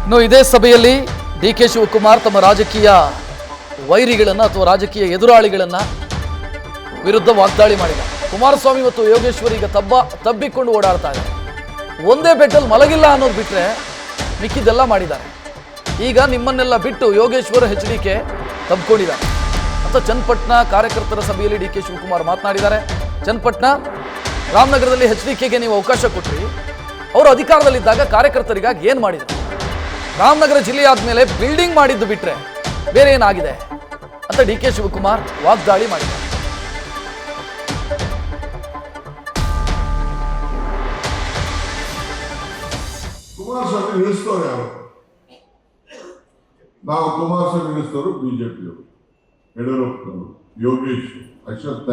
ಇನ್ನು ಇದೇ ಸಭೆಯಲ್ಲಿ ಡಿ ಕೆ ಶಿವಕುಮಾರ್ ತಮ್ಮ ರಾಜಕೀಯ ವೈರಿಗಳನ್ನು ಅಥವಾ ರಾಜಕೀಯ ಎದುರಾಳಿಗಳನ್ನು ವಿರುದ್ಧ ವಾಗ್ದಾಳಿ ಮಾಡಿದ. ಕುಮಾರಸ್ವಾಮಿ ಮತ್ತು ಯೋಗೇಶ್ವರ್ ಈಗ ತಬ್ಬಿಕೊಂಡು ಓಡಾಡ್ತಾ ಇದ್ದಾರೆ. ಒಂದೇ ಬೆಟ್ಟಲ್ಲಿ ಮಲಗಿಲ್ಲ ಅನ್ನೋದು ಬಿಟ್ಟರೆ ಮಿಕ್ಕಿದ್ದೆಲ್ಲ ಮಾಡಿದ್ದಾರೆ. ಈಗ ನಿಮ್ಮನ್ನೆಲ್ಲ ಬಿಟ್ಟು ಯೋಗೇಶ್ವರ್ HDK ತಬ್ಕೊಂಡಿದ್ದಾರೆ ಅಂತ ಚನ್ನಪಟ್ಟಣ ಕಾರ್ಯಕರ್ತರ ಸಭೆಯಲ್ಲಿ ಡಿ ಕೆ ಶಿವಕುಮಾರ್ ಮಾತನಾಡಿದ್ದಾರೆ. ಚನ್ನಪಟ್ಟಣ ರಾಮನಗರದಲ್ಲಿ HDKಗೆ ನೀವು ಅವಕಾಶ ಕೊಟ್ರಿ, ಅವರು ಅಧಿಕಾರದಲ್ಲಿದ್ದಾಗ ಕಾರ್ಯಕರ್ತರಿಗಾಗಿ ಏನು ಮಾಡಿದರು? ರಾಮನಗರ ಜಿಲ್ಲೆ ಆದಮೇಲೆ ಬಿಲ್ಡಿಂಗ್ ಮಾಡಿದ್ದು ಬಿಟ್ಟರೆ ಬೇರೆ ಏನಾಗಿದೆ ಅಂತ ಡಿ ಕೆ ಶಿವಕುಮಾರ್ ವಾಗ್ದಾಳಿ ಮಾಡಿದ್ದಾರೆ. ಕುಮಾರಸ್ವಾಮಿ ನಿಲ್ಲಿಸ್ತವ್ರು ಯಾರು? ನಾವು ಕುಮಾರಸ್ವಾಮಿ ನಿಲ್ಲಿಸ್ತವರು ಬಿಜೆಪಿಯವರು, ಯಡಿಯೂರಪ್ಪನವರು, ಯೋಗೇಶ್, ಅಶ್ವತ್ಥ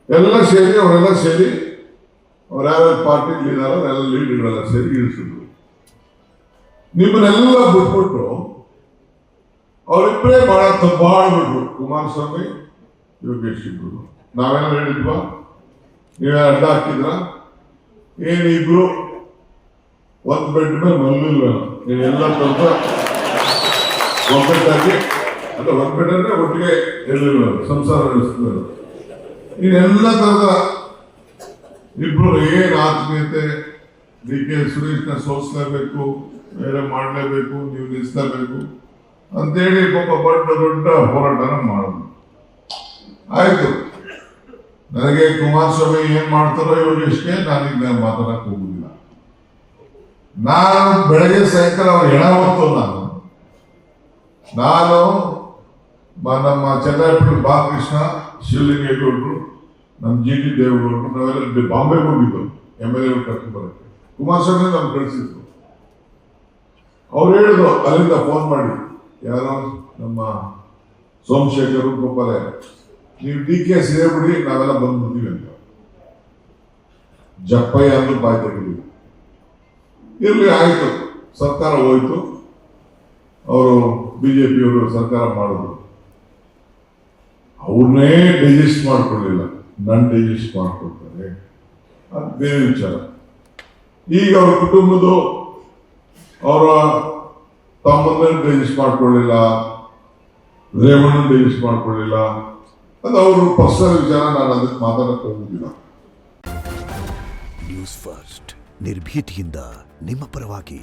ಎಲ್ಲ ಸೇರಿ ಅವರೆಲ್ಲ ಸೇರಿ ಅವ್ರು ಯಾವ್ಯಾವ ಪಾರ್ಟಿ ಲೀಡರ್ ಅವರೆಲ್ಲ ಲೀಡರ್ಗಳೆಲ್ಲ ಸೇರಿ ಇಳಿಸಿದ್ರು. ನಿಮ್ಮನ್ನೆಲ್ಲ ಬಿಟ್ಬಿಟ್ಟು ಅವರಿಬ್ಬರೇ ಮಾಡ್ಬಿಟ್ರು, ಕುಮಾರಸ್ವಾಮಿ ಯೋಗೇಶ್ ಇಬ್ರು. ನಾವೇನ ಹೇಳಿದ್ವಾ? ನೀವೇ ಅಡ್ಡ ಹಾಕಿದ್ರ? ಏನಿಬ್ರು ಒಂದ್ ಬೆಡ್ ಮೇಲೆ ಮಲ್ಗಿಲ್ವೇನೋ? ನೀವೆಲ್ಲ ಸ್ವಲ್ಪ ಒಗ್ಗಟ್ಟಾಗಿ ಅಲ್ಲ, ಒಂದ್ ಬೆಡ್ ಅಂದ್ರೆ ಒಟ್ಟಿಗೆ ಎಲ್ಲಿಲ್ವ ಸಂಸಾರ ನಡೆಸಿದ್ರು. ನೀನೆಲ್ಲ ತರದ ಇಬ್ರು ಏನ್ ಆತ್ಮೀಯತೆ, ಡಿ ಕೆ ಸುರೇಶ್ನ ಸೋಲಿಸಲೇಬೇಕು, ಬೇರೆ ಮಾಡಲೇಬೇಕು, ನೀವು ನಿಲ್ಲಿಸಲೇಬೇಕು ಅಂತೇಳಿ ಪಾಪ ದೊಡ್ಡ ಹೋರಾಟನ ಮಾಡೋದು. ಆಯ್ತು, ನನಗೆ ಕುಮಾರಸ್ವಾಮಿ ಏನ್ ಮಾಡ್ತಾರೋ ಯೋಗೇಶ್ಗೆ ನಾನೀಗ ಮಾತಾಡಕ್ ಹೋಗುದಿಲ್ಲ. ನಾನು ಬೆಳಗ್ಗೆ ಸಾಯಂಕಾಲ ಅವ್ರು ಹೆಣ ಹೊತ್ತು ನಾನು ನಮ್ಮ ಚನ್ನಪಟ್ಟಣ ಬಾಲಕೃಷ್ಣ, ಶಿವಲಿಂಗೇಗೌಡರು, ನಮ್ಮ GT ದೇವೇಗೌಡರು, ನಾವೆಲ್ಲ ಬಾಂಬೆಗೆ ಹೋಗಿದ್ದು MLA ಕರ್ಕೊಂಡು ಬರೋಕ್ಕೆ. ಕುಮಾರಸ್ವಾಮಿ ನಮ್ಗೆ ಕಳಿಸಿದ್ರು. ಅವ್ರು ಹೇಳಿದ್ರು ಅಲ್ಲಿಂದ ಫೋನ್ ಮಾಡಿ, ಯಾರೋ ನಮ್ಮ ಸೋಮಶೇಖರ್ ಗೋಪಾಲೆ, ನೀವು DK ಸೇರ್ಬಿಡಿ, ನಾವೆಲ್ಲ ಬಂದ್ಬಿಡ್ತೀವಿ ಅಂತ. ಜಪ್ಪಯ್ಯ ಅಂದ್ರೂ ಬಾಯ್ ತೆಗೆದಿವಿ. ಇರ್ಲಿ, ಆಯ್ತು, ಸರ್ಕಾರ ಹೋಯ್ತು, ಅವರು ಬಿಜೆಪಿಯವರು ಸರ್ಕಾರ ಮಾಡಿದ್ರು. ಅವ್ರನ್ನೇ ಡೈಜೆಸ್ಟ್ ಮಾಡ್ಕೊಳ್ಳಿಲ್ಲ, ನನ್ ಡೈಜೆಸ್ಟ್ ಮಾಡ್ಕೊಳ್ತಾರೆ, ಅದು ಬೇರೆ ವಿಚಾರ. ಈಗ ಅವ್ರ ಕುಟುಂಬದ್ದು ಅವರ ತಮ್ಮನ್ನ ಡೈಜೆಸ್ಟ್ ಮಾಡ್ಕೊಳ್ಳಿಲ್ಲ, ರೇವಣ್ಣ ಡೈಜೆಸ್ಟ್ ಮಾಡ್ಕೊಳ್ಳಿಲ್ಲ, ಅದು ಅವರು ಪರ್ಸನಲ್ ವಿಚಾರ. ನಾನು ಅದಕ್ಕೆ ಮಾತಾಡಕ್ಕೆ ಹೋಗುದಿಲ್ಲ. ನ್ಯೂಸ್ ಫಸ್ಟ್ ನಿರ್ಭೀತಿಯಿಂದ ನಿಮ್ಮ ಪರವಾಗಿ.